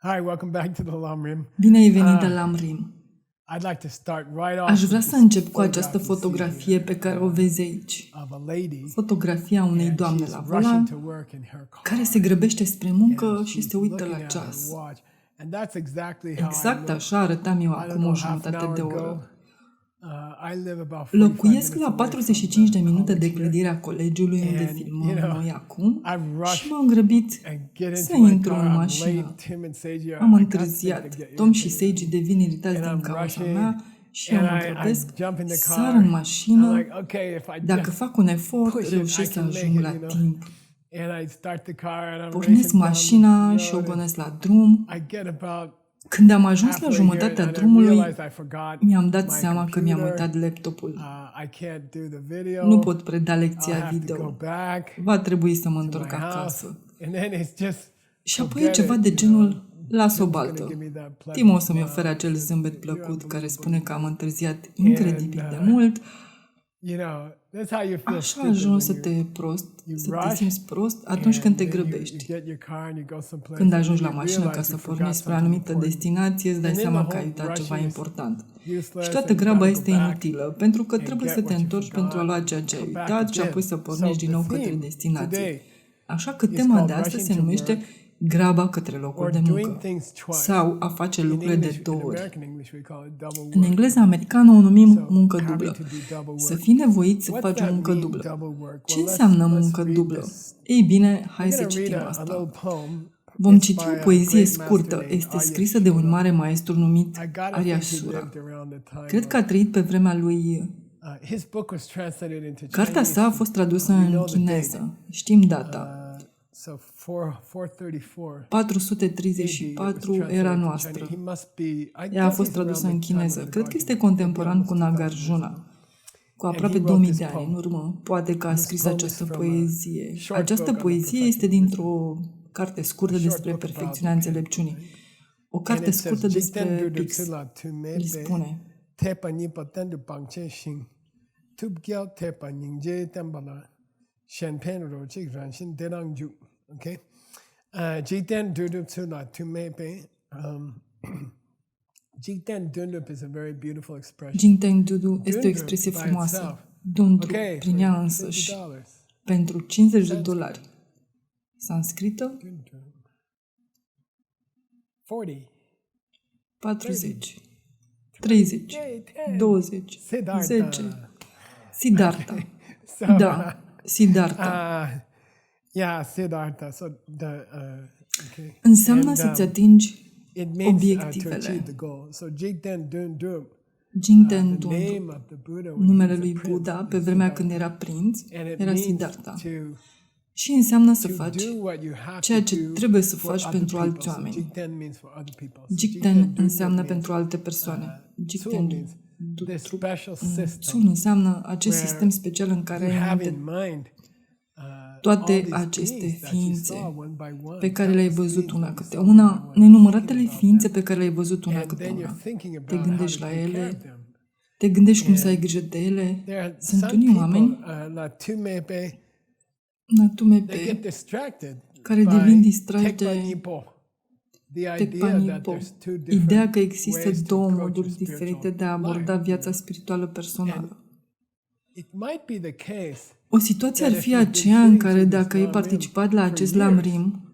Hi, welcome back to the Lamrim. Bine ai venit la Lamrim. I'd like to start right off Aș vrea with să this încep cu această photograph you see fotografie here pe care o vezi aici. of a lady, Fotografia unei and doamne she's la rushing volan to work in her car, care se grăbește spre muncă and și she's se uită looking la at her ceas. watch. And that's exactly how I Exact look. așa arătam eu I don't acum know, o half an jumătate hour de ago. oră. I live about 45 Locuiesc minutes la away 45 de from the minute de college here, clădirea colegiului unde and, filmăm you know, noi acum I've rushed și m-am grăbit and get să into my intru car. în I'm mașină. late. Tim and Seiji Am I got întârziat. to get Tom și irritated. Seiji devin iritați And din I'm cauza rushing, mea și eu and mă I grăbesc, jump in the sar car. în I'm mașină. like, okay, if I Dacă just fac un efort, push it, reușesc I să can make ajung it, la you know. timp. And I start the car and I'm Pornesc racing down mașina the și o road and gonesc la drum. I get about Când am ajuns la halfway here jumătatea and I drumului, realize I forgot mi-am dat my seama că mi-am computer. uitat laptopul. I can't do the video. Nu pot preda I'll lecția have to go video. back Va trebui să mă to întorc my house. acasă. And then it's just Și apoi e forget ceva it, de you genul, know. las-o Tim's gonna baltă. give me that pleasant Tim o să-mi smile. ofere acel He says, zâmbet "You're plăcut care spune unbelievable." că am întârziat incredibil de mult. You know, that's how you feel Așa stupid ajungi să when you te prost, you să te rush simți prost atunci când te and then you grăbești. get your car and you go someplace Când and ajungi la you mașină ca realize să you forgot pornești spre o something anumită important. destinație, îți dai And then seama the că ai whole uitat ceva rushing is important. useless Și toată and you graba gotta este go back inutilă, pentru că and trebuie get să te what you întorci forgot, pentru a lua ceea ce ai come back uitat și again. apoi să So pornești din the nou către theme destinație. today Așa că is tema called de astăzi rushing se to numește work graba către locul or de doing muncă things twice. sau a face In lucrurile de English, două in ori. American English, we call it double În work. engleză americană o numim So, muncă having dublă. to do double Să work. fii nevoit să What's faci o that muncă mean, dublă. double work? Ce Well, înseamnă let's muncă read dublă? this. Ei bine, hai We're să going to citim read a asta. little poem. Vom It's citi by o a poezie great master scurtă. named Este Arya scrisă de un Shura. mare maestru numit I Arya think he Shura. lived around the time Cred of- că a trăit pe vremea lui. His book was translated into Cartea Chinese. sa a fost tradusă We în know the date. chineză. Știm data. So 434 434 era noastră. Ea a fost tradusă în chineză. Cred că este contemporan cu Nagarjuna. Cu aproape 2000 de ani în urmă, poate că a scris această poezie. Această poezie este dintr-o carte scurtă despre perfecțiunea înțelepciunii. O carte scurtă despre Pix. Îl spune: Tepa nipa tendu pangche shing. Tub gyao tepa ningje tembala. Shen pen ro chik ran shin derang ju. Okay? Jiten dudup sula tumepe. Jiten dudup is a very beautiful expression. Jingteng Dudu este o expresie frumoasă. Dundru, Okay, prin ea for însăși, $50. pentru 50 de dolari. Sanscrită, 40. 40, 30, 20, 10. Siddhartha. So, Da, Siddhartha. Yeah, Siddhartha. So okay. Înseamnă And, să-ți atingi It means to obiectivele. achieve the goal. So Jigten Dun Dup, Jingten the Dundru. name of the Buddha when he Numele was a lui prince, Buddha, was pe vremea Siddhartha. când era prinț, And it era means Siddhartha. to Și înseamnă să do faci what you have ceea to ce do trebuie să for faci other pentru people. alți So oameni. Jigten means for other people. So Jigten Jigten Dun înseamnă means, pentru alte persoane. Tsul Jigten means this special Tsul system înseamnă acest where sistem special în care you ai have în in minte mind toate all these aceste beings that you ființe saw one by one, pe care le-ai countless văzut beings una that you câte saw una, one by one, nenumăratele thinking about ființe them. pe care le-ai văzut una And câte then una. you're thinking about Te how to gândești la take care ele, of them. te gândești cum să ai grijă de ele. There are Sunt some unii people, oameni, la tumepe, they natumepe, get distracted care by devin distrași de tekpanipo. The idea that Tekpanipo, there's two ideea different că există ways to două approach moduri your spiritual diferite de a aborda life. viața spirituală personală. It might be the case O situație ar that fi if you've been aceea în sitting care through dacă this ai Lam Rim participat la for acest years, lamrim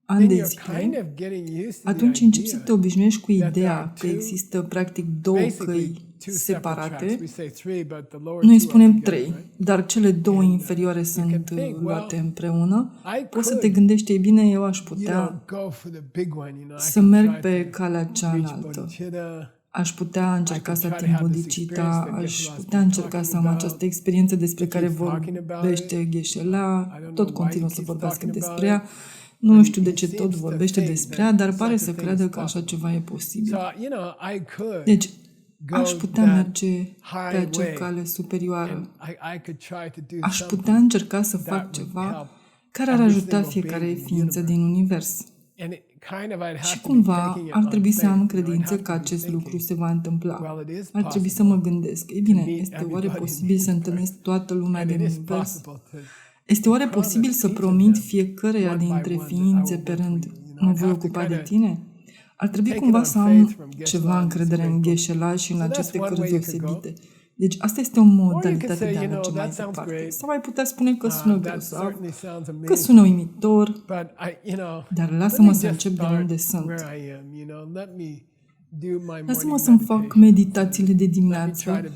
ani then de you're kind zile, of getting used to the atunci începi să te idea obișnuiești cu that there ideea are că two, există practic două basically căi two separate tracks. separate. We say three, but the lower Noi two are spunem together, trei, right? dar cele două And, inferioare sunt can think, luate well, împreună. I Poți să te could, gândești, ei bine, eu aș putea go for the big one, I să could merg try pe to calea reach cealaltă. bodhicitta. Aș putea încerca să try to ating have this bodhicitta, experience that aș Geshe-la's putea been încerca să am talking această about. experiență despre He care keeps talking about vorbește it. Geshe-la, I don't tot know why continuă he să keeps vorbească talking about despre ea. it. Nu știu de He ce tot seems to vorbește think despre that ea, dar pare such a să thing creadă is că așa possible. ceva e posibil. So, I could Deci, go aș putea that merge pe acea highway cale superioară. and I could try to do Aș putea something încerca să that fac would ceva help care ar every ajuta single fiecare being in the ființă universe. din univers. And it kind of I'd have Și to be cumva taking it ar on trebui să faith. am I'd credință have că to be acest thinking, lucru se va întâmpla. well, it is Ar trebui să possible mă gândesc. Ei to bine, meet este oare everybody in posibil the să universe. întâlnesc toată lumea And din it is univers? possible to Este oare promise posibil să each of promit them fiecăreia one by dintre one that I ființe will pe work for rând, you. mă I'd voi have to ocupa de kinda tine? Ar trebui cumva să am ceva încredere în Geshe-la și în aceste cărți deosebite. Deci asta este o modalitate de a merge mai departe. Sau ai putea spune că sună grozav, că sună uimitor, dar lasă-mă să încep de unde sunt. Lasă-mă să-mi fac meditațiile de dimineață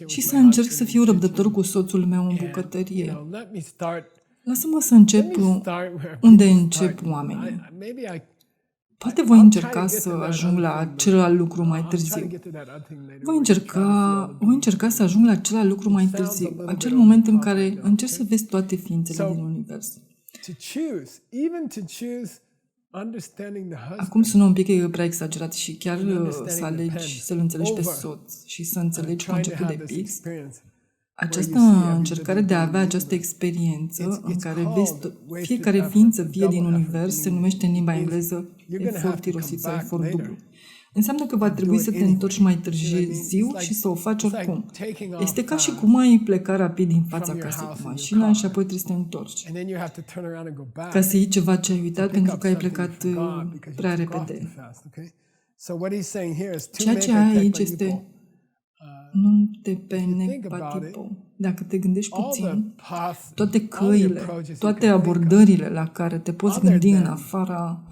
și să încerc să fiu răbdător cu soțul meu în bucătărie. Lasă-mă să încep unde încep oamenii. Poate voi încerca să ajung la celălalt lucru mai târziu. Voi încerca să ajung la celălalt lucru mai târziu, acel moment în care încerci să vezi toate ființele din univers. Acum sună un pic prea exagerat și chiar să alegi să-l înțelegi pe soț și să înțelegi conceptul de pix. Această încercare de a avea această experiență în care vezi fiecare ființă vie din univers se numește în limba engleză efort irosit sau efort dublu. Înseamnă că va trebui să te întorci mai târziu și să o faci oricum. Este ca și cum ai pleca rapid din fața casei cu mașina și apoi trebuie să te întorci. Ca să iei ceva ce ai uitat pentru că ai plecat prea repede. Ceea ce ai aici este nu te penepatipo. Dacă te gândești puțin, toate căile, toate abordările la care te poți gândi în afara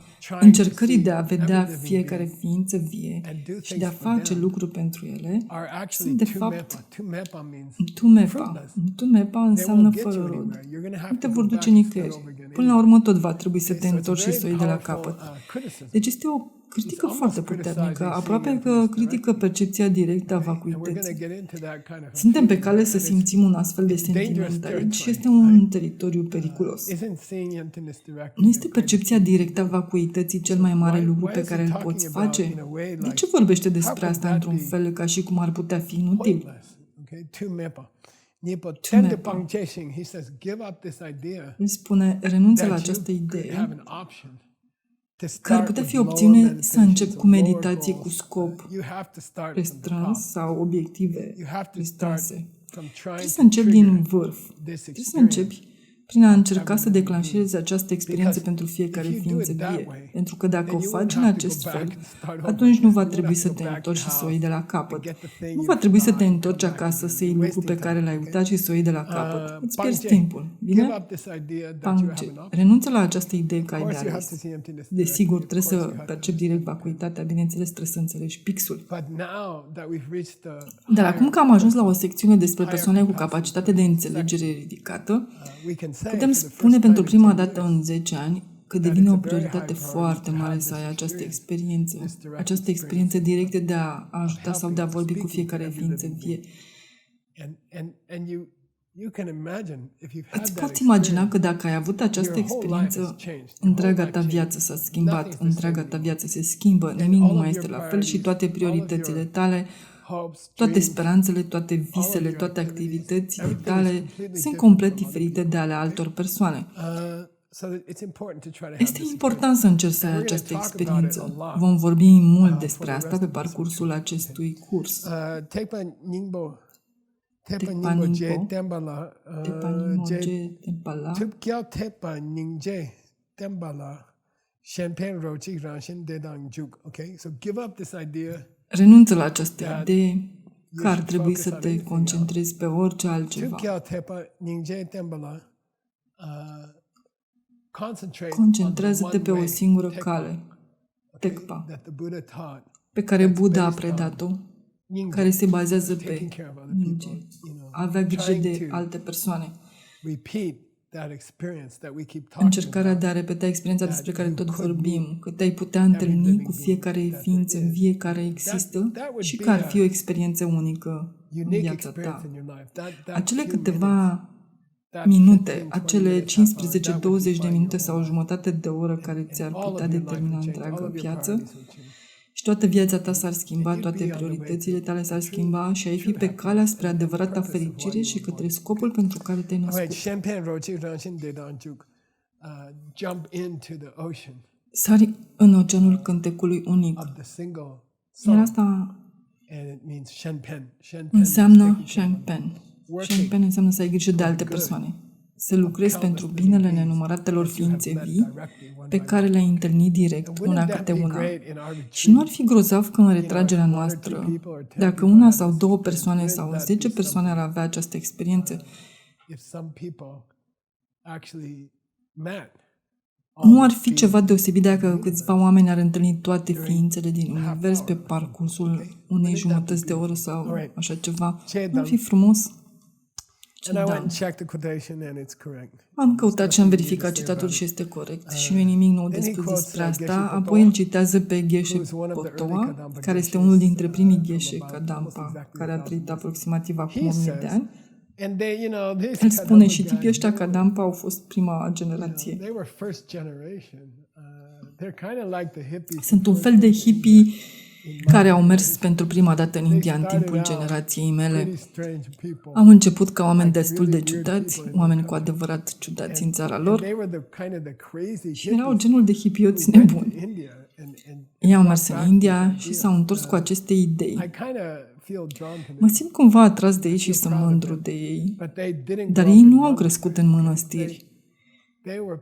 încercării de a vedea fiecare ființă vie și de a face lucruri pentru ele, sunt de fapt tumepa. Tumepa înseamnă fără rod. Nu te vor duce nicăieri. Până la urmă tot va trebui să te întorci și să o iei de la capăt. Deci este o critică foarte puternică, aproape că critică percepția directă a vacuității. Suntem pe cale să simțim un astfel de sentiment aici și este un teritoriu periculos. Nu este percepția directă a vacuității cel mai mare lucru pe care îl poți face? De ce vorbește despre asta într-un fel ca și cum ar putea fi inutil? Îi spune, renunță la această idee că ar putea fi opțiune să încep cu meditație cu scop restrâns sau obiective restrânse. Trebuie să începi din vârf. Trebuie să începi prin a încerca să declanșezi această experiență pentru fiecare ființă vie. Pentru că dacă o faci în acest fel, atunci nu va trebui să te întorci și să o iei de la capăt. Nu va trebui să te întorci acasă să iei lucruri pe care le-ai uitat și să o iei de la capăt. Îți pierzi timpul. Bine? Pangce. Renunță la această idee că ai de ales. Desigur, trebuie să percepi direct vacuitatea. Bineînțeles, trebuie să înțelegi pixul. Dar acum că am ajuns la o secțiune despre persoane cu capacitate de înțelegere ridicată, putem spune pentru prima dată în 10 ani că devine o prioritate foarte mare să ai această experiență directă de a ajuta sau de a vorbi cu fiecare ființă vie. Îți poți imagina că dacă ai avut această experiență, întreaga ta viață s-a schimbat, întreaga ta viață se schimbă, nimic nu mai este la fel și toate prioritățile tale, toate speranțele, toate visele, toate activitățile tale sunt complet diferite de ale altor persoane. Este important să încerci să ai această experiență. Vom vorbi mult despre asta pe parcursul acestui curs. Tepa Ningbo, renunță la această idee că ar trebui să te concentrezi pe orice altceva. Concentrează-te pe o singură cale, Tekpa, pe care Buddha a predat-o, care se bazează pe Ningje, avea grijă de alte persoane. Încercarea de a repeta experiența despre care tot vorbim, că te-ai putea întâlni cu fiecare ființă vie care există și că ar fi o experiență unică în viața ta. Acele câteva minute, acele 15-20 de minute sau o jumătate de oră care ți-ar putea determina întreaga viață și toată viața ta s-ar schimba, toate prioritățile tale s-ar schimba și ai fi pe calea spre adevărata fericire și către scopul pentru care te-ai născut. Sari în oceanul cântecului unic. Iar asta înseamnă Shangpen. Shangpen înseamnă să ai grijă de alte persoane. să lucrezi pentru binele nenumăratelor ființe vii pe care le-ai întâlnit direct, una câte una. Și nu ar fi grozav că în retragerea noastră, dacă una sau două persoane sau 10 persoane ar avea această experiență, nu ar fi ceva deosebit dacă câțiva oameni ar întâlni toate ființele din univers pe parcursul unei jumătăți de oră sau așa ceva. Nu ar fi frumos? Da. Am căutat și am verificat citatul și este corect și nu e nimic nou de spus despre asta. Apoi îl citează pe Geshe Potoa, care este unul dintre primii Geshe Kadampa, care a trăit aproximativ acum 1000 de ani. El spune și tipii ăștia Kadampa au fost prima generație. Sunt un fel de hippie care au mers pentru prima dată în India în timpul generației mele. Au început ca oameni destul de ciudați, oameni cu adevărat ciudați în țara lor, și erau genul de hippioți nebuni. Ei au mers în India și s-au întors cu aceste idei. Mă simt cumva atras de ei și sunt mândru de ei, dar ei nu au crescut în mănăstiri.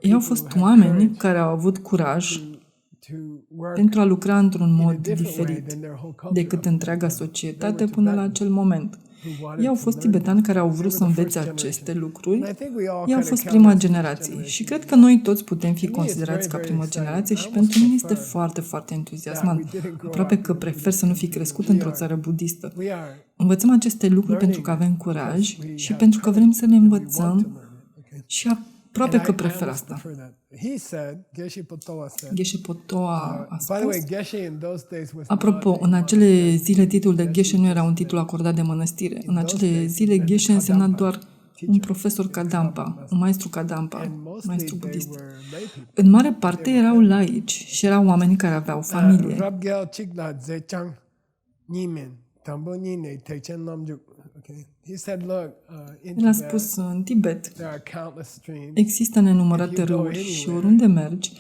Ei au fost oameni care au avut curaj pentru a lucra într-un mod diferit decât întreaga societate până la acel moment. Ei au fost tibetani care au vrut să învețe aceste lucruri. Ei au fost prima generație și cred că noi toți putem fi considerați ca prima generație și pentru mine este foarte, foarte entuziasmant. Aproape că prefer să nu fi crescut într-o țară budistă. Învățăm aceste lucruri pentru că avem curaj și pentru că vrem să ne învățăm și aproape că prefer asta. Geshe Potoa a spus. Apropo, în acele zile titlul de Geshe nu era un titlu acordat de mănăstire. În acele zile Geshe însemna doar un profesor Kadampa, un maestru Kadampa, un maestru budist. În mare parte erau laici și erau oameni care aveau familie. El a spus, în Tibet există nenumărate râuri și oriunde mergi,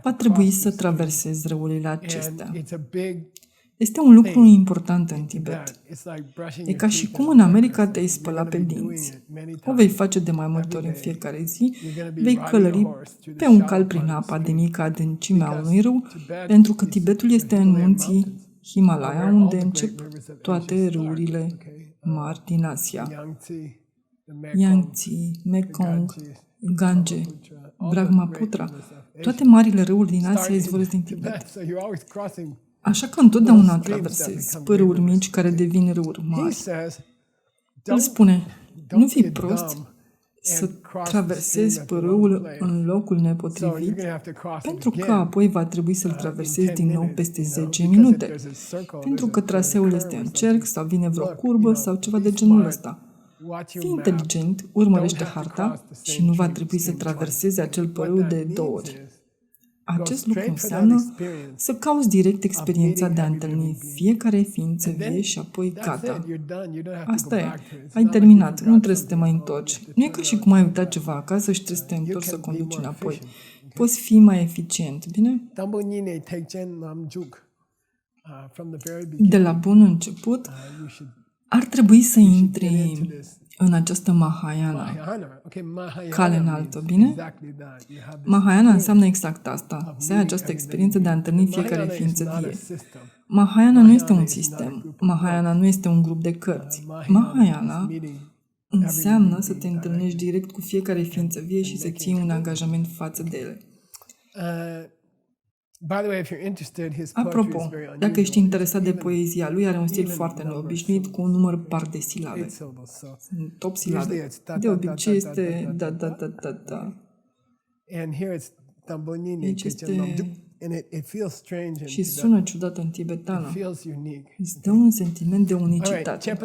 va trebui să traversezi râurile acestea. Este un lucru important în Tibet. E ca și cum în America te-ai spăla pe dinți. O vei face de mai multe ori în fiecare zi, vei călări pe un cal prin apa de mică adâncimea unui râu, pentru că Tibetul este în munții Himalaya, unde încep toate râurile mari din Asia. Yangtze, Mekong, Gange, Brahmaputra, toate marile râuri din Asia izvorăsc din Tibet. Așa că întotdeauna traversezi pârâuri mici care devin râuri mari. El spune, nu fi prost să traversezi pârâul în locul nepotrivit, pentru că apoi va trebui să-l traversezi din nou peste 10 minute, pentru că traseul este în cerc sau vine vreo curbă sau ceva de genul ăsta. Fii inteligent, urmărește harta și nu va trebui să traversezi acel pârâu de 2 ori. Acest lucru înseamnă să cauți direct experiența de a întâlni fiecare ființă vie și apoi gata. Asta e. Ai terminat. Nu trebuie să te mai întorci. Nu e ca și cum ai uitat ceva acasă și trebuie să te întorci să conduci înapoi. Poți fi mai eficient, bine? De la bun început, ar trebui să intri în această Mahayana, cale înaltă, bine? Mahayana înseamnă exact asta, să ai această experiență de a întâlni fiecare ființă vie. Mahayana nu este un sistem, Mahayana nu este un grup de cărți. Mahayana înseamnă să te întâlnești direct cu fiecare ființă vie și să ții un angajament față de ele. Apropo, dacă ești interesat de poezia lui, are un stil foarte neobișnuit cu un număr par de silabe. Sunt 8 silabe. De obicei este da. Deci este... Și sună ciudat în tibetană. Îți dă un sentiment de unicitate.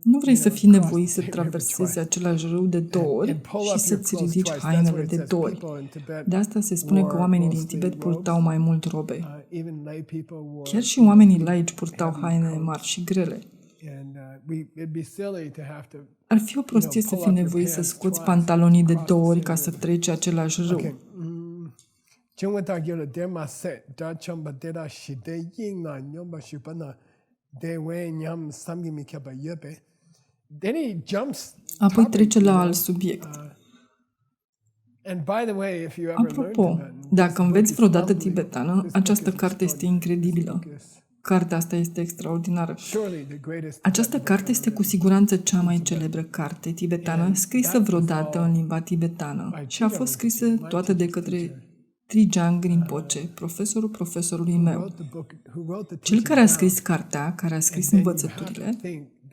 Nu vrei să fii nevoit să traversezi același râu de 2 ori și să-ți ridici hainele de 2 ori. De asta se spune că oamenii din Tibet purtau mai mult robe. Chiar și oamenii laici purtau haine mari și grele. Ar fi o prostie să fii nevoit să scoți pantalonii de 2 ori ca să treci același râu. Apoi trece la alt subiect. Apropo, dacă înveți vreodată tibetană, această carte este incredibilă. Cartea asta este extraordinară. Această carte este cu siguranță cea mai celebră carte tibetană scrisă vreodată în limba tibetană și a fost scrisă toată de către Trijang Rinpoche, profesorul profesorului meu. Cel care a scris cartea, care a scris învățăturile,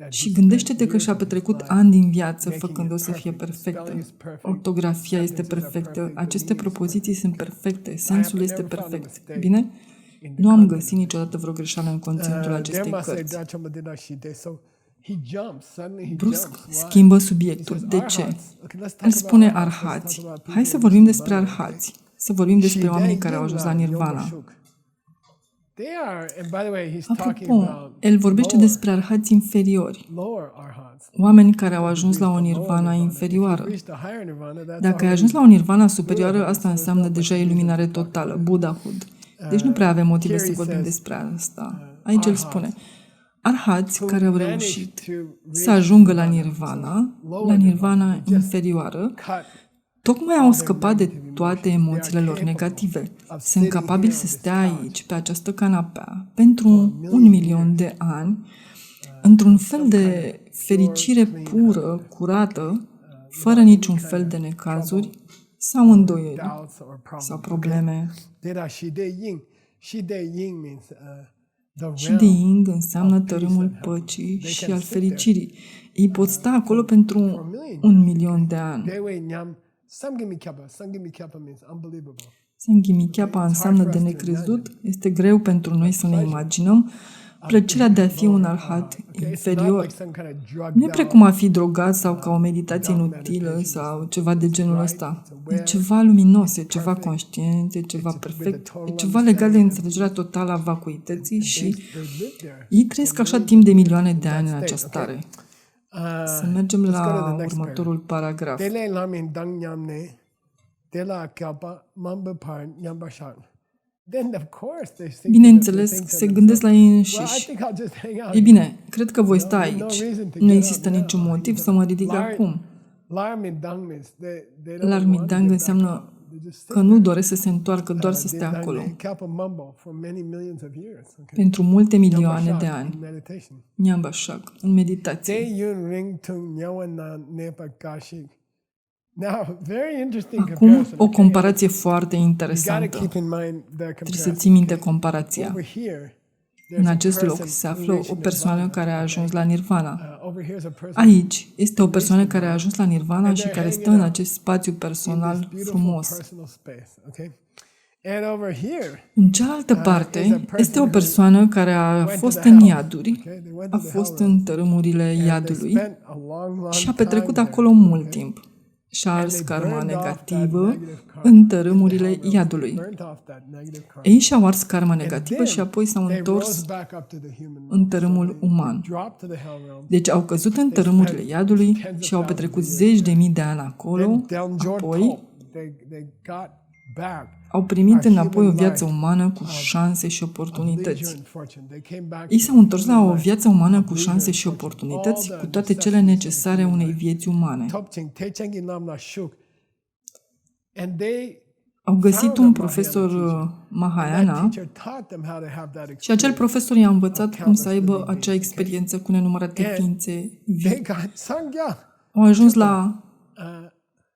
și gândește-te că și-a petrecut ani din viață făcând-o să fie perfectă. Ortografia este perfectă, aceste propoziții sunt perfecte, sensul este perfect. Bine? Nu am găsit niciodată vreo greșeală în conținutul acestei cărți. Brusc schimbă subiectul. De ce? El spune arhați. Hai să vorbim despre arhați. Să vorbim despre oamenii care au ajuns la nirvana. Apropo, el vorbește despre arhați inferiori. Oameni care au ajuns la o nirvana inferioară. Dacă ai ajuns la o nirvana superioară, asta înseamnă deja iluminare totală, Buddhahood. Deci nu prea avem motive să vorbim despre asta. Aici el spune, arhați care au reușit să ajungă la nirvana inferioară, tocmai au scăpat de toate emoțiile lor negative. Sunt capabili să stea aici, pe această canapea, pentru 1.000.000 de ani, într-un fel de fericire pură, curată, fără niciun fel de necazuri sau îndoieli sau probleme. Și de Ying înseamnă tărâmul păcii și al fericirii. Ei pot sta acolo pentru 1.000.000 de ani. Sangimikyapa înseamnă de necrezut. Este greu pentru noi să ne imaginăm plăcerea de a fi un arhat inferior. Nu e precum a fi drogat sau ca o meditație inutilă sau ceva de genul ăsta. E ceva luminos, e ceva conștient, e ceva perfect, e ceva legat de înțelegerea totală a vacuității și ei trăiesc așa timp de milioane de ani în această stare. Să mergem la următorul paragraf. Bineînțeles, se gândesc la ei înșiși. Ei bine, cred că voi sta aici. Nu există niciun motiv să mă ridic acum. Larmidang înseamnă că nu doresc să se întoarcă, doar să stea acolo. Pentru multe milioane de ani. Nyambashak, în meditație. Acum, o comparație foarte interesantă. Trebuie să ții minte comparația. În acest loc se află o persoană care a ajuns la nirvana. Aici este o persoană care a ajuns la nirvana și care stă în acest spațiu personal frumos. În cealaltă parte este o persoană care a fost în iaduri, a fost în tărâmurile iadului și a petrecut acolo mult timp. Și-a ars karma negativă în tărâmurile iadului. Ei și-au ars karma negativă și apoi s-au întors în tărâmul uman. Deci au căzut în tărâmurile iadului și au petrecut 10.000 de ani acolo, apoi au primit înapoi o viață umană cu șanse și oportunități. Ei s-au întors la o viață umană cu șanse și oportunități, cu toate cele necesare unei vieți umane. Au găsit un profesor Mahayana și acel profesor i-a învățat cum să aibă acea experiență cu nenumărate ființe vii. Au ajuns la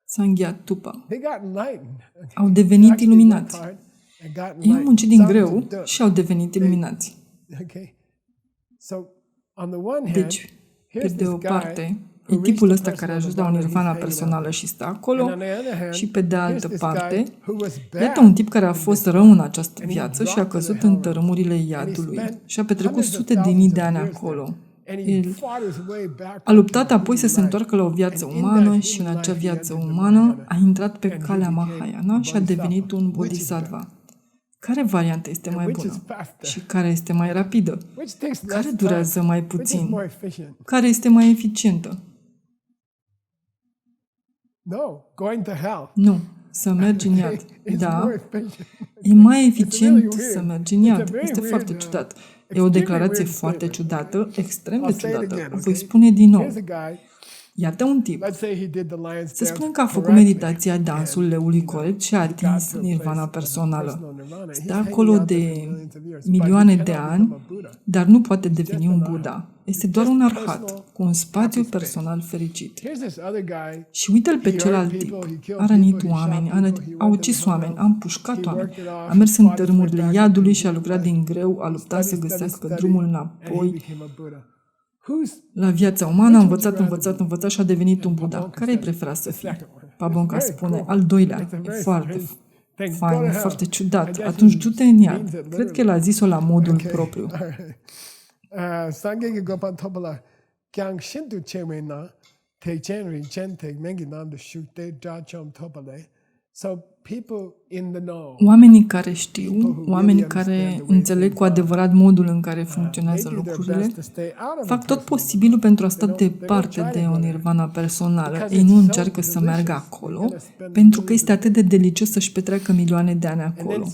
Sangyatupa. Au devenit iluminați. Ei au muncit din greu și au devenit iluminați. Deci, pe de o parte, e tipul ăsta care a ajuns la o nirvana personală și stă acolo, și pe de altă parte, iată un tip care a fost rău în această viață și a căzut în tărâmurile iadului și a petrecut sute de mii de ani acolo. El a luptat apoi să se întoarcă la o viață umană și în acea viață umană a intrat pe calea Mahayana și a devenit un bodhisattva. Care variantă este mai bună? Și care este mai rapidă? Care durează mai puțin? Care este mai eficientă? Nu, să mergi în iad. Da, e mai eficient să mergi în iad. Este foarte ciudat. E o declarație foarte ciudată, extrem de ciudată. O voi spune din nou. Iată un tip. Să spunem că a făcut meditația dansul leului corect și a atins nirvana personală. Stă acolo de milioane de ani, dar nu poate deveni un Buddha. Este doar un arhat, cu un spațiu personal fericit. Și uite-l pe celălalt tip. A rănit oameni, a ucis oameni, a împușcat oameni, a mers în tărâmurile iadului și a lucrat din greu, a luptat să găsească drumul înapoi la viața umană, a învățat și a devenit un Buddha. Care îi prefera să fie? Pabonca spune, al doilea. E foarte fain, foarte ciudat. Atunci du-te în iad. Cred că el a zis-o la modul propriu. Oamenii care știu, oamenii care înțeleg cu adevărat modul în care funcționează lucrurile, fac tot posibilul pentru a sta departe de o nirvana personală. Ei nu încearcă să meargă acolo, pentru că este atât de delicios să-și petreacă milioane de ani acolo.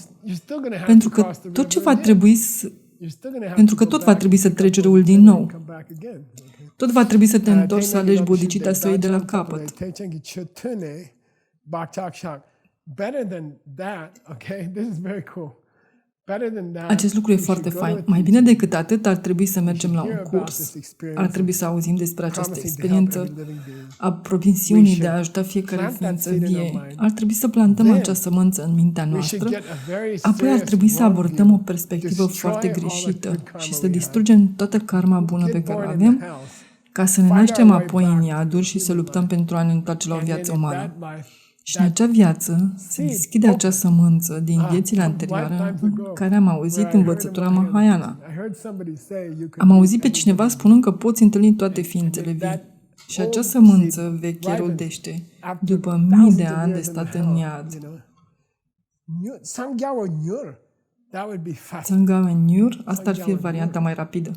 Pentru că tot va trebui să treci râul din nou. Tot va trebui să te întorci să alegi bodhicitta să o iei de la capăt. Acest lucru e foarte fain. Mai bine decât atât, ar trebui să mergem la un curs. Ar trebui să auzim despre această experiență a promisiunii de a ajuta fiecare ființă vie. Ar trebui să plantăm acea sămânță în mintea noastră, apoi ar trebui să abordăm o perspectivă foarte greșită și să distrugem toată karma bună pe care o avem, ca să ne naștem apoi în iaduri și să luptăm pentru a ne întoarce la o viață umană. Și în acea viață se deschide acea sămânță din viețile anterioare în care am auzit învățătura Mahayana. Am auzit pe cineva spunând că poți întâlni toate ființele vii. Și acea sămânță veche rodește după mii de ani de stat în iad. Sangha Nyur, asta ar fi varianta mai rapidă.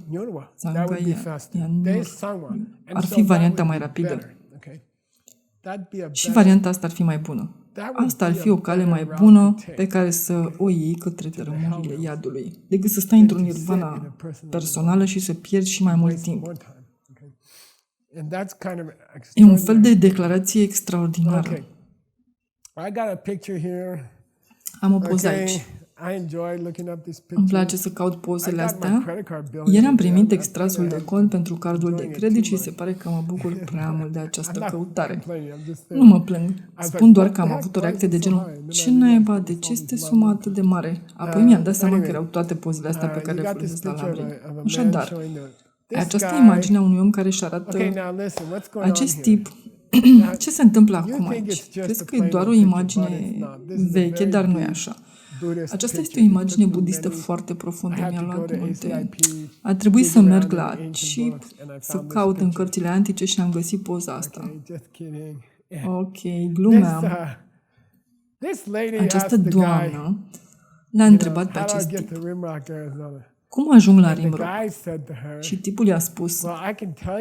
Sangha ar fi varianta mai rapidă. Și varianta asta ar fi mai bună. Asta ar fi o cale mai bună pe care să o iei către tărâmurile iadului, decât să stai într-o nirvana personală și să pierzi și mai mult timp. E un fel de declarație extraordinară. Am o poză aici. Îmi place să caut pozele astea. Ieri am primit extrasul de cont pentru cardul de credit și se pare că mă bucur prea mult de această căutare. Nu mă plâng. Spun doar că am avut o reacție de genul ce naiba, de ce este suma atât de mare? Apoi mi-am dat seama că erau toate pozele astea pe care le folosesc la Lamri. Așadar, această imagine a unui om care își arată acest tip. Ce se întâmplă acum aici? Crezi că e doar o imagine veche, dar nu e așa. Aceasta este o imagine budistă foarte profundă. Mi-a luat multe. A trebuit să merg la CIP, să caut în cărțile antice și am găsit poza asta. Ok, glumeam. Această doamnă l-a întrebat pe acest tip: cum ajung la Rimrock? Și tipul i-a spus: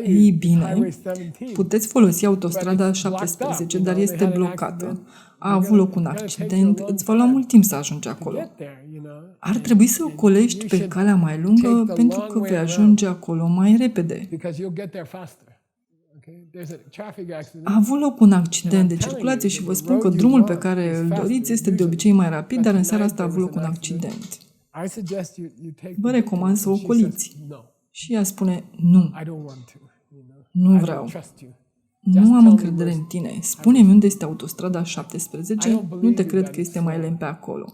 ei bine, puteți folosi autostrada 17, dar este blocată. A avut loc un accident, îți va lua mult timp să ajungi acolo. Ar trebui să ocolești pe calea mai lungă pentru că vei ajunge acolo mai repede. A avut loc un accident de circulație și vă spun că drumul pe care îl doriți este de obicei mai rapid, dar în seara asta a avut loc un accident. Vă recomand să ocoliți. Și ea spune: nu. Nu vreau. Nu am încredere în tine. Spune-mi unde este autostrada 17. Nu te cred că este mai lent pe acolo.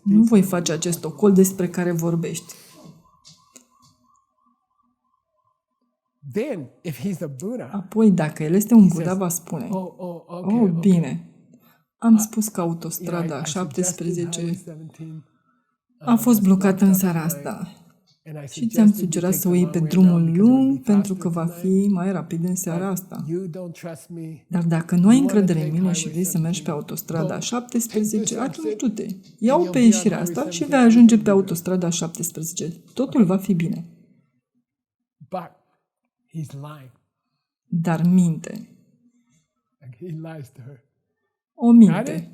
Nu voi face acest ocol despre care vorbești. Apoi, dacă el este un Buddha, va spune: oh, bine. Am spus că autostrada 17 a fost blocată în seara asta. Și ți-am sugerat să o iei pe drumul lung pentru că va fi mai rapid în seara asta. Dar dacă nu ai încredere în mine și vrei să mergi pe autostrada 17, atunci du-te. Ia-o pe ieșirea asta și vei ajunge pe autostrada 17. Totul va fi bine. Dar minte. O minte.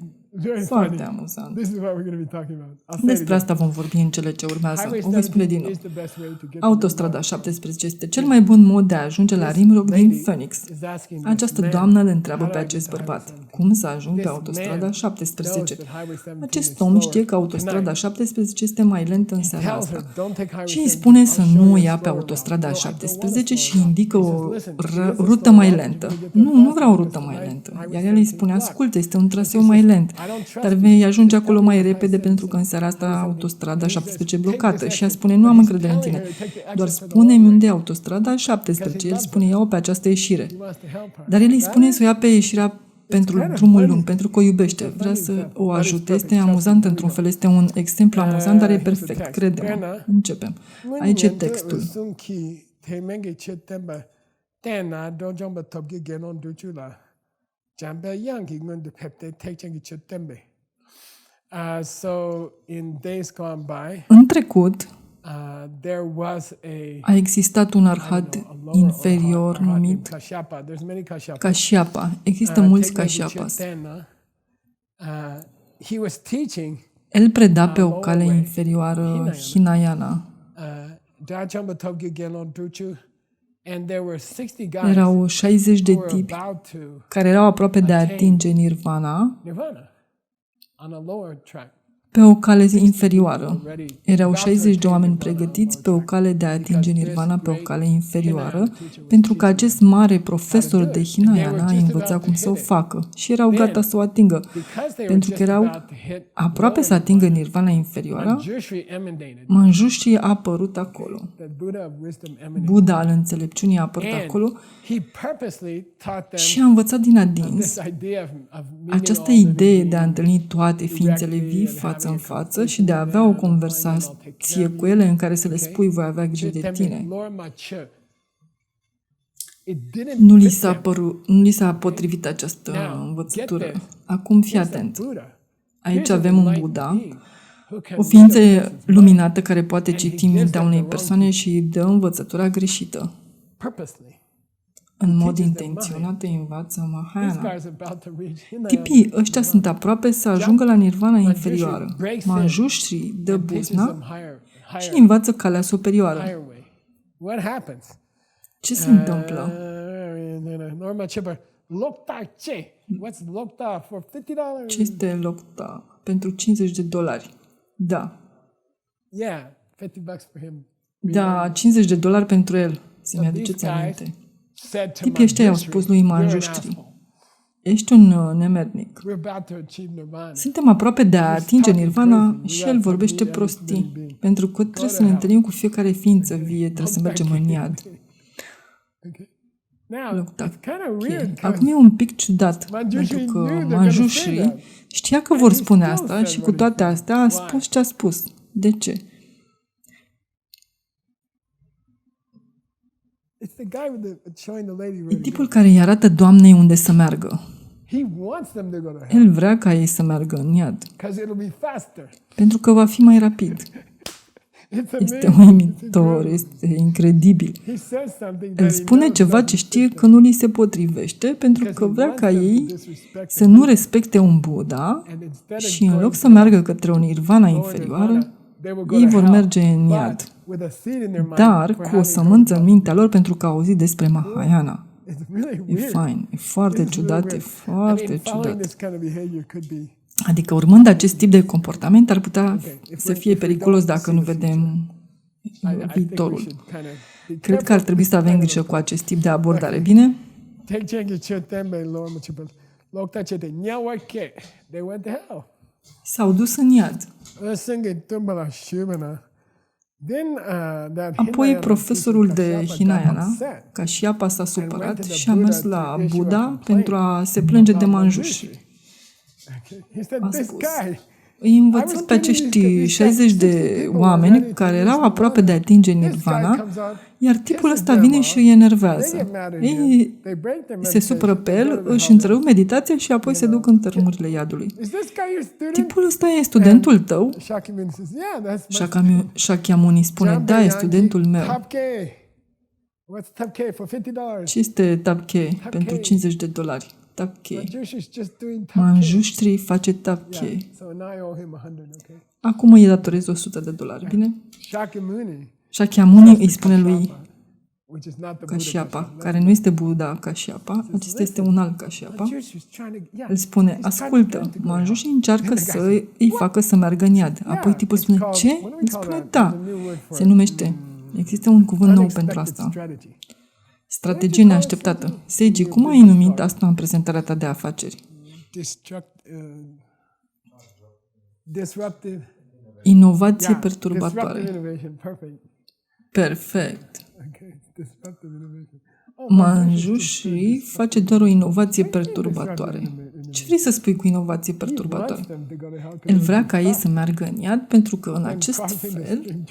Foarte amuzant. This is what we're going to be talking about. I'll say it Despre again. asta vom vorbi în cele ce urmează. Highway O voi spune din 17 nou. is the best way to get to Autostrada 17 este cel mai bun mod de a ajunge la Rimrock din Phoenix. is asking this Această man, doamnă îl întreabă "How pe do I acest get to Highway bărbat 17?" cum să ajung pe This autostrada man 17. knows that Highway 17 Acest is om slower știe că at autostrada night. 17 este mai lentă în seara Tells her, asta. "Don't take Highway Și îi 17, spune I'll să show nu you o a ia pe slower autostrada route." No, I don't want a 17 slower și route. indică He o says, "Listen, if you use a rută slower mai route, lentă. you can get there Nu vreau o faster rută because mai tonight lentă. Highway Iar el îi 17 spune, is blocked." ascultă, este un traseu She mai says, lent. "I don't trust Dar you. vei ajunge Just acolo tell me mai what repede Highway pentru că în 17 seara asta autostrada 17 e Take blocată. this Și ea exit. spune, nu But am he's încredere în telling tine. her to take the Doar exit for the spune-mi long unde e way. autostrada 17. El loves spune, ia-o pe această ieșire. He wants to help her. Dar el îi spune Right? să o ia pe ieșirea pentru kind of drumul funny. lung, pentru că o iubește. It's a Vrea funny să example, o but it's ajute. perfect. Este Trust me, amuzant here we într-un go. fel. Este un exemplu amuzant, dar e Here's the perfect. text. Crede-mă. Tena, Începem. Aici e textul. Sun ki te menge chetemba. Tena do jomba tobge genon duchula. Jamba yangi ngun de pepte take changi chetembe. So in days gone by, În trecut there was a existat un arhat a lower inferior arhat named numit Kashyapa. There's many Kashyapa. Kashyapa. Există mulți Take Kashyapas. Tena, he was teaching El preda pe o cale inferioară Hinayana. Dajamba tobge genon duchu. And there were 60 guys Erau 60 de who were tipi about to care erau aproape de a atinge Nirvana Nirvana on a lower track. pe o cale inferioară. Already Erau 60 de oameni pregătiți pe o cale de a atinge Nirvana pe o cale inferioară, pentru că acest mare profesor de Hinayana îi învăța cum să o facă și erau gata să o atingă, because they were pentru just că erau about to hit aproape să atingă Nirvana inferioară. Manjushri emanated. Manjushri a apărut acolo. The Buddha of wisdom emanated. Buddha al înțelepciunii a apărut And acolo he purposely taught them și a învățat din adins this idea of meeting această all living idee de a beings. întâlni toate ființele vii față în față și de a avea o conversație cu ele în care să le spui voi avea grijă de tine. Nu li s-a potrivit această învățătură. Acum fii atent. Aici avem un Buddha, o ființă luminată care poate citi mintea unei persoane și îi dă învățătura greșită. În mod intenționat îi învață Mahayana. Tipii ăștia sunt aproape să ajungă la Nirvana inferioară. Manjushri dă buzna și îi învață calea superioară. Ce se întâmplă? Ce este Lokta? Pentru $50. Da. Da, $50 pentru el. Să-mi aduceți aminte. Tipii ăștia i-au spus lui Manjushri: ești un nemernic. Suntem aproape de a atinge Nirvana și el vorbește prostii, pentru că trebuie să ne întâlnim cu fiecare ființă vie, trebuie să mergem în iad. Acum e un pic ciudat, pentru că Manjushri știa că vor spune asta și cu toate astea a spus ce a spus. De ce? E tipul care îi arată doamnei unde să meargă. El vrea ca ei să meargă în iad, pentru că va fi mai rapid. Este uimitor, este incredibil. El spune ceva ce știe că nu li se potrivește, pentru că vrea ca ei să nu respecte un Buddha și în loc să meargă către o Nirvana inferioară, ei vor merge în iad, dar cu o sămânță în mintea lor pentru că au auzit despre Mahayana. E fain, e foarte ciudat, e foarte ciudat. Adică urmând acest tip de comportament ar putea să fie periculos dacă nu vedem viitorul. Cred că ar trebui să avem grijă cu acest tip de abordare. Bine? S-au dus în iad. Apoi profesorul de Hinayana, Kashyapa, s-a supărat și a mers la Buddha pentru a se plânge de Manjushri. A spus: îi învățați pe acești 60 de oameni care erau aproape de a atinge Nirvana, iar tipul ăsta vine și îi enervează. Ei se supără pe el, își întrerup meditația și apoi se duc în tărâmurile iadului. Tipul ăsta e studentul tău? Shakyamuni spune: da, e studentul meu. Ce este Tapke pentru $50? tapkei. Manjushri is just doing tapkei. Manjushri face tapkei. Yeah. So now I owe him 100, okay? Acum îi datorez $100, bine? Shakyamuni, Shakyamuni îi spune lui which is not the Buddha Kashyapa, care nu este Buddha Kashyapa, acesta este un alt Kashyapa, Manjushri is trying to, yeah, îl spune, ascultă, Manjushri încearcă să îi facă să meargă în iad. Apoi tipul spune, ce? Îl spune, da. Se numește, există un cuvânt nou pentru asta. strategy. Strategie neașteptată. Seiji, cum ai numit asta în prezentarea ta de afaceri? Disruptive. Inovație Yeah, perturbatoare. disruptive innovation, perfect. Perfect. Okay, disruptive innovation. Manjushri face doar o inovație perturbatoare. Ce vrei să spui cu inovație perturbatoare? El vrea ca ei să meargă în iad pentru că în acest fel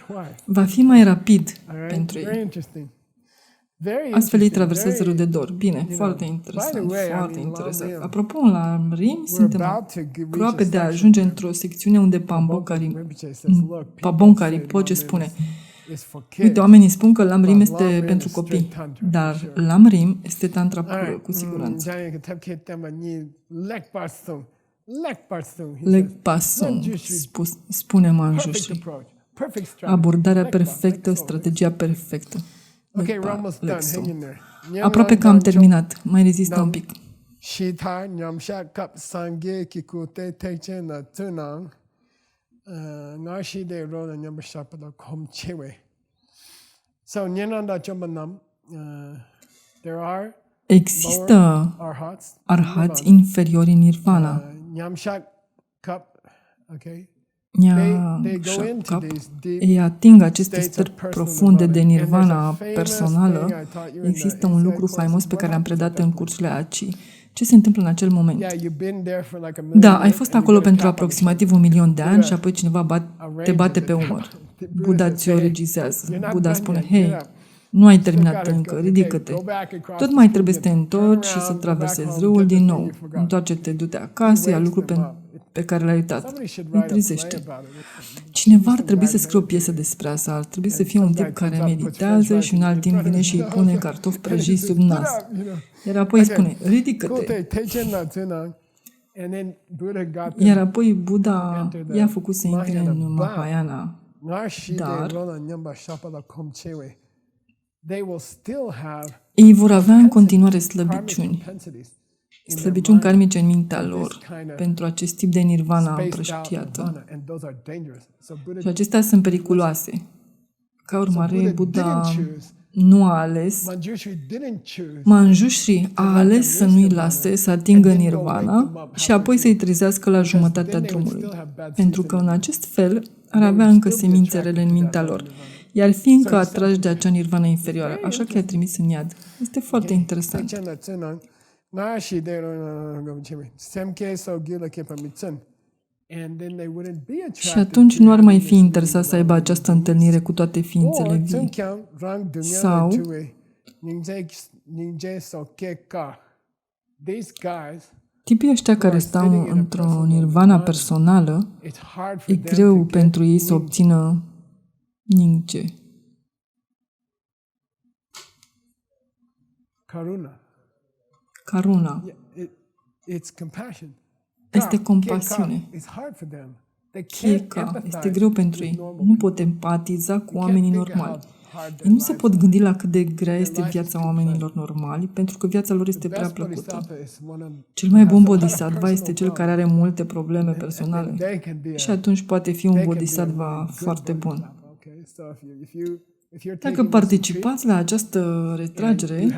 va fi mai rapid pentru ei. Astfel ei traversează râul de dor. Bine, foarte interesant, foarte interesant. Apropo, la Rim suntem aproape de a ajunge într-o secțiune unde Pabongkari Poche spune: uite, oamenii spun că Lam Rim este pentru copii, dar Lam Rim este tantra pură, cu siguranță. Leg Pasung, spune Manjushri. Abordarea perfectă, strategia perfectă. Okay, we're almost done. Hang in there. Aproape că am terminat. Mai rezistă un pic. Shita nyamsha kap sangye kikute teche na tunang ngashi de rola nyamsha pada kom chewe. So nyenanda chomanam there are Există arhats inferiori în nirvana. Nyamsha kap, okay. Ei ating aceste stări profunde de nirvana personală. Există un lucru faimos pe care am predat în cursurile ACI. Ce se întâmplă în acel moment? Da, ai fost acolo pentru aproximativ 1.000.000 de ani și apoi cineva te bate pe umăr. Buddha ți-o regizează. Buddha spune, hei, nu ai terminat încă, ridică-te. Tot mai trebuie să te întorci și să traversezi râul din nou. Întoarce-te, du-te acasă, ia lucru pe care l-ai uitat. Îi trezește. Cineva ar trebui să scrie o piesă despre asta. Ar trebui să fie un tip care meditează și un alt timp vine și îi pune cartofi prăjiți sub nas. Iar apoi îi spune, ridică-te. Iar apoi Buddha i-a făcut să intre în Mahayana. Dar ei vor avea în continuare slăbiciuni. Slăbiciuni karmice în mintea lor pentru acest tip de nirvana împrăștiată. Și acestea sunt periculoase. Ca urmare, Buddha nu a ales, Manjushri a ales să nu-i lase să atingă nirvana și apoi să-i trezească la jumătatea drumului. Pentru că în acest fel ar avea încă semințe rele în mintea lor. Iar fi încă atrași de acea nirvana inferioară, așa că i-a trimis în iad. Este foarte interesant. Și atunci nu ar mai fi interesat să aibă această întâlnire cu toate ființele vii. Sau tipii ăștia care stau într-o nirvana personală, e greu pentru ei să obțină Nyingche. Karuna. Este compasiune. Kieka. Este greu pentru ei. Nu pot empatiza cu oamenii normali. Ei nu se pot gândi la cât de grea este viața oamenilor normali, pentru că viața lor este prea plăcută. Cel mai bun bodhisattva este cel care are multe probleme personale și atunci poate fi un bodhisattva foarte bun. Dacă participați la această retragere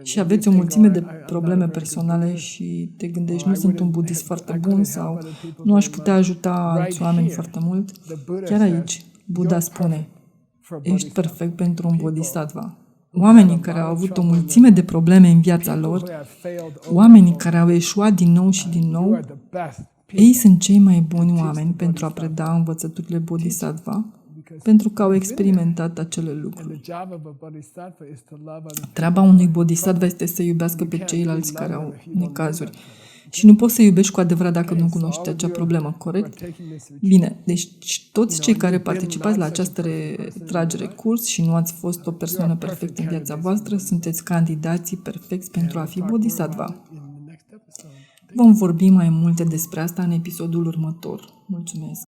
și aveți o mulțime de probleme personale și te gândești, nu sunt un budist foarte bun sau nu aș putea ajuta alți oameni foarte mult, chiar aici, Buddha spune, ești perfect pentru un bodhisattva. Oamenii care au avut o mulțime de probleme în viața lor, oamenii care au eșuat din nou și din nou, ei sunt cei mai buni oameni pentru a preda învățăturile bodhisattva, pentru că au experimentat acele lucruri. Treaba unui bodhisattva este să iubească pe ceilalți care au necazuri. Și nu poți să iubești cu adevărat dacă nu cunoști acea problemă, corect? Bine, deci toți cei care participați la această retragere curs și nu ați fost o persoană perfectă în viața voastră, sunteți candidații perfecți pentru a fi bodhisattva. Vom vorbi mai multe despre asta în episodul următor. Mulțumesc!